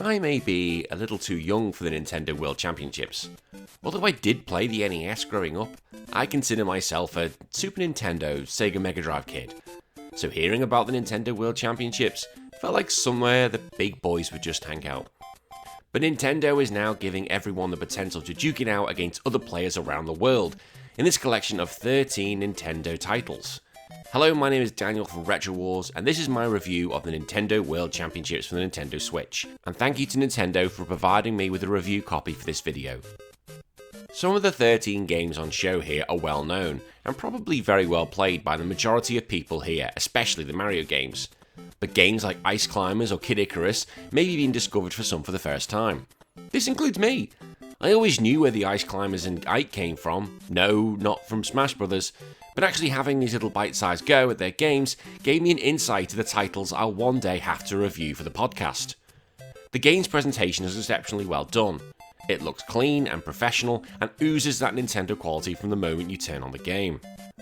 I may be a little too young for the Nintendo World Championships. Although I did play the NES growing up, I consider myself a Super Nintendo, Sega Mega Drive kid. So hearing about the Nintendo World Championships felt like somewhere the big boys would just hang out. But Nintendo is now giving everyone the potential to duke it out against other players around the world in this collection of 13 Nintendo titles. Hello, my name is Daniel from Retro Wars, and this is my review of the Nintendo World Championships for the Nintendo Switch. And thank you to Nintendo for providing me with a review copy for this video. Some of the 13 games on show here are well known, and probably very well played by the majority of people here, especially the Mario games. But games like Ice Climbers or Kid Icarus may be being discovered for some for the first time. This includes me. I always knew where the Ice Climbers and Ike came from. No, not from Smash Brothers. But actually having these little bite-sized go at their games gave me an insight to the titles I'll one day have to review for the podcast. The game's presentation is exceptionally well done. It looks clean and professional and oozes that Nintendo quality from the moment you turn on the game.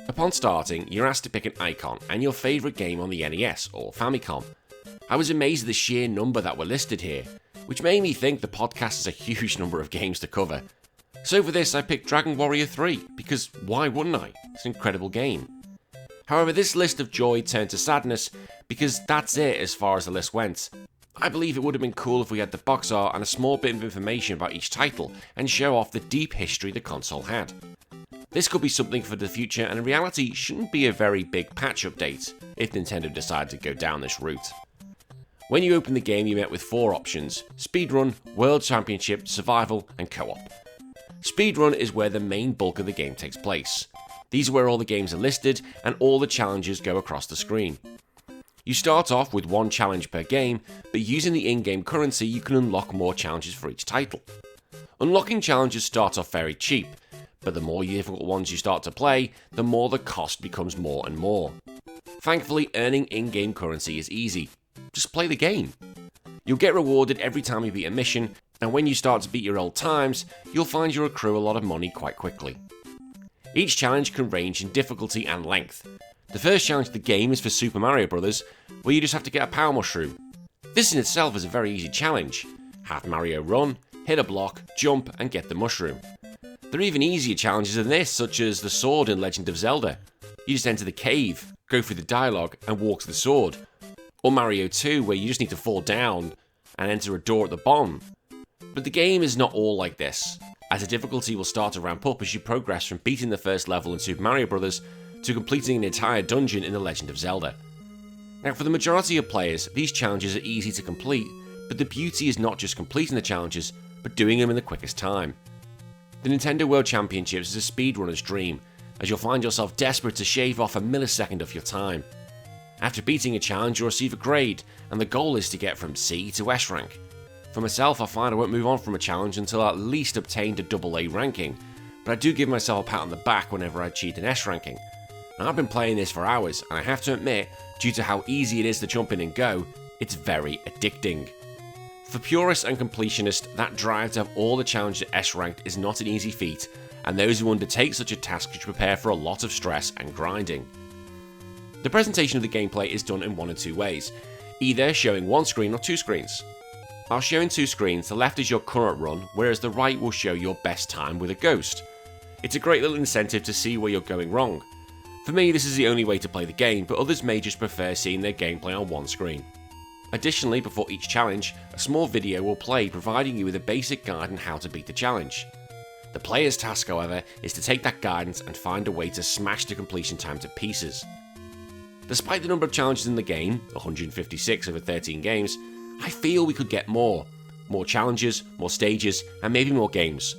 Upon starting, you're asked to pick an icon and your favourite game on the NES or Famicom. I was amazed at the sheer number that were listed here, which made me think the podcast is a huge number of games to cover. So for this I picked Dragon Warrior 3, because why wouldn't I? It's an incredible game. However, this list of joy turned to sadness, because that's it as far as the list went. I believe it would have been cool if we had the box art and a small bit of information about each title, and show off the deep history the console had. This could be something for the future, and in reality shouldn't be a very big patch update, if Nintendo decided to go down this route. When you open the game you're met with 4 options: Speedrun, World Championship, Survival, and Co-op. Speedrun is where the main bulk of the game takes place. These are where all the games are listed and all the challenges go across the screen. You start off with 1 challenge per game, but using the in-game currency you can unlock more challenges for each title. Unlocking challenges start off very cheap, but the more difficult ones you start to play, the more the cost becomes more and more. Thankfully, earning in-game currency is easy. Just play the game. You'll get rewarded every time you beat a mission, and when you start to beat your old times, you'll find you accrue a lot of money quite quickly. Each challenge can range in difficulty and length. The first challenge of the game is for Super Mario Bros., where you just have to get a power mushroom. This in itself is a very easy challenge. Have Mario run, hit a block, jump, and get the mushroom. There are even easier challenges than this, such as the sword in Legend of Zelda. You just enter the cave, go through the dialogue, and walk to the sword. Or Mario 2, where you just need to fall down and enter a door at the bottom. But the game is not all like this, as the difficulty will start to ramp up as you progress from beating the first level in Super Mario Bros. To completing an entire dungeon in The Legend of Zelda. Now, for the majority of players, these challenges are easy to complete, but the beauty is not just completing the challenges, but doing them in the quickest time. The Nintendo World Championships is a speedrunner's dream, as you'll find yourself desperate to shave off a millisecond of your time. After beating a challenge, you'll receive a grade, and the goal is to get from C to S rank. For myself, I find I won't move on from a challenge until I at least obtained a AA ranking, but I do give myself a pat on the back whenever I achieve an S ranking. Now, I've been playing this for hours, and I have to admit, due to how easy it is to jump in and go, it's very addicting. For purists and completionists, that drive to have all the challenges at S ranked is not an easy feat, and those who undertake such a task should prepare for a lot of stress and grinding. The presentation of the gameplay is done in one of 2 ways, either showing 1 screen or 2 screens. While showing 2 screens, the left is your current run, whereas the right will show your best time with a ghost. It's a great little incentive to see where you're going wrong. For me, this is the only way to play the game, but others may just prefer seeing their gameplay on 1 screen. Additionally, before each challenge, a small video will play providing you with a basic guide on how to beat the challenge. The player's task, however, is to take that guidance and find a way to smash the completion time to pieces. Despite the number of challenges in the game, 156 over 13 games, I feel we could get more. More challenges, more stages, and maybe more games.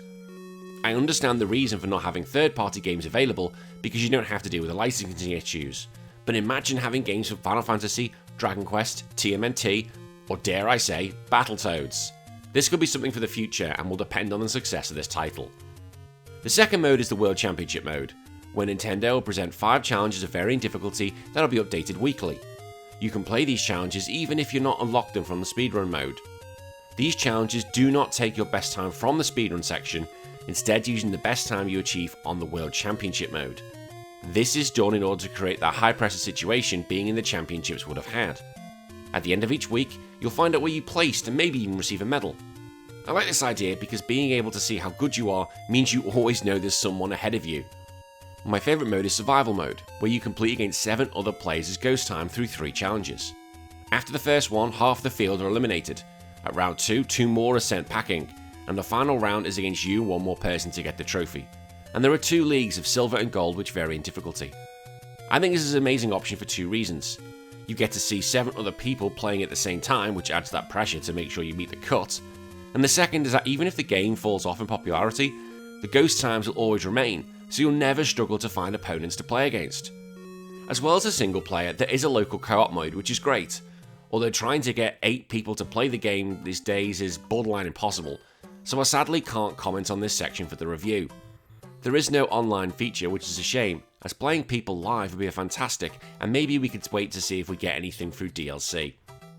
I understand the reason for not having third-party games available because you don't have to deal with the licensing issues, but imagine having games for Final Fantasy, Dragon Quest, TMNT, or dare I say, Battletoads. This could be something for the future and will depend on the success of this title. The second mode is the World Championship mode, where Nintendo will present 5 challenges of varying difficulty that will be updated weekly. You can play these challenges even if you're not unlocked them from the speedrun mode. These challenges do not take your best time from the speedrun section, instead using the best time you achieve on the World Championship mode. This is done in order to create that high pressure situation being in the championships would have had. At the end of each week, you'll find out where you placed and maybe even receive a medal. I like this idea because being able to see how good you are means you always know there's someone ahead of you. My favourite mode is Survival Mode, where you complete against 7 other players as ghost time through 3 challenges. After the first one, half the field are eliminated. At round 2, 2 more are sent packing, and the final round is against you and 1 more person to get the trophy. And there are 2 leagues of silver and gold which vary in difficulty. I think this is an amazing option for 2 reasons. You get to see 7 other people playing at the same time, which adds that pressure to make sure you meet the cut. And the second is that even if the game falls off in popularity, the ghost times will always remain, so you'll never struggle to find opponents to play against. As well as a single player, there is a local co-op mode which is great, although trying to get 8 people to play the game these days is borderline impossible, so I sadly can't comment on this section for the review. There is no online feature, which is a shame, as playing people live would be fantastic, and maybe we could wait to see if we get anything through DLC.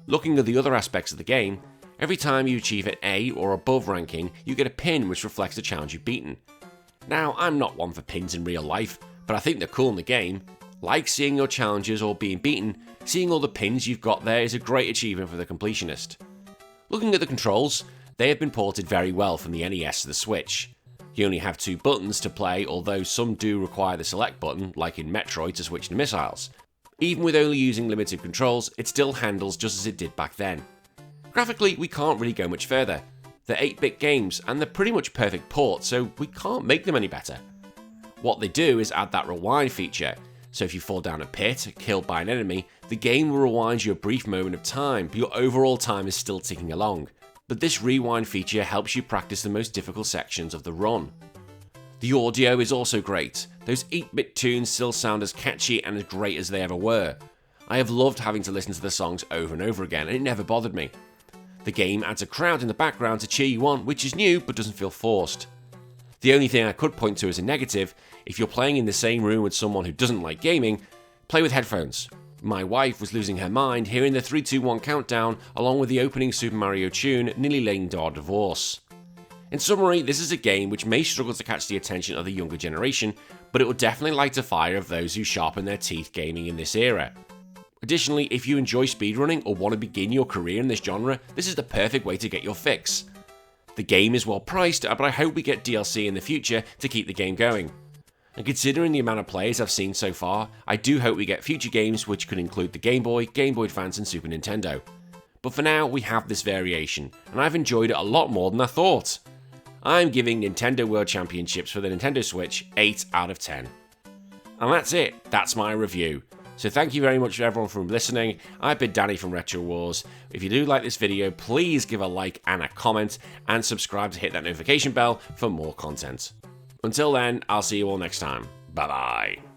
Looking at the other aspects of the game, every time you achieve an A or above ranking, you get a pin which reflects the challenge you've beaten. Now, I'm not one for pins in real life, but I think they're cool in the game. Like seeing your challenges or being beaten, seeing all the pins you've got there is a great achievement for the completionist. Looking at the controls, they have been ported very well from the NES to the Switch. You only have 2 buttons to play, although some do require the select button, like in Metroid, to switch to missiles. Even with only using limited controls, it still handles just as it did back then. Graphically, we can't really go much further. They're 8-bit games, and they're pretty much perfect ports, so we can't make them any better. What they do is add that rewind feature, so if you fall down a pit, killed by an enemy, the game will rewind you a brief moment of time, but your overall time is still ticking along. But this rewind feature helps you practice the most difficult sections of the run. The audio is also great. Those 8-bit tunes still sound as catchy and as great as they ever were. I have loved having to listen to the songs over and over again, and it never bothered me. The game adds a crowd in the background to cheer you on, which is new but doesn't feel forced. The only thing I could point to as a negative, if you're playing in the same room with someone who doesn't like gaming, play with headphones. My wife was losing her mind hearing the 3, 2, 1 countdown along with the opening Super Mario tune, nearly leading to our divorce. In summary, this is a game which may struggle to catch the attention of the younger generation, but it will definitely light a fire of those who sharpen their teeth gaming in this era. Additionally, if you enjoy speedrunning or want to begin your career in this genre, this is the perfect way to get your fix. The game is well priced, but I hope we get DLC in the future to keep the game going. And considering the amount of players I've seen so far, I do hope we get future games which could include the Game Boy, Game Boy Advance and Super Nintendo. But for now, we have this variation, and I've enjoyed it a lot more than I thought. I'm giving Nintendo World Championships for the Nintendo Switch 8 out of 10. And that's it, that's my review. So thank you very much everyone for listening. I've been Danny from Retro Wars. If you do like this video, please give a like and a comment, and subscribe to hit that notification bell for more content. Until then, I'll see you all next time. Bye bye.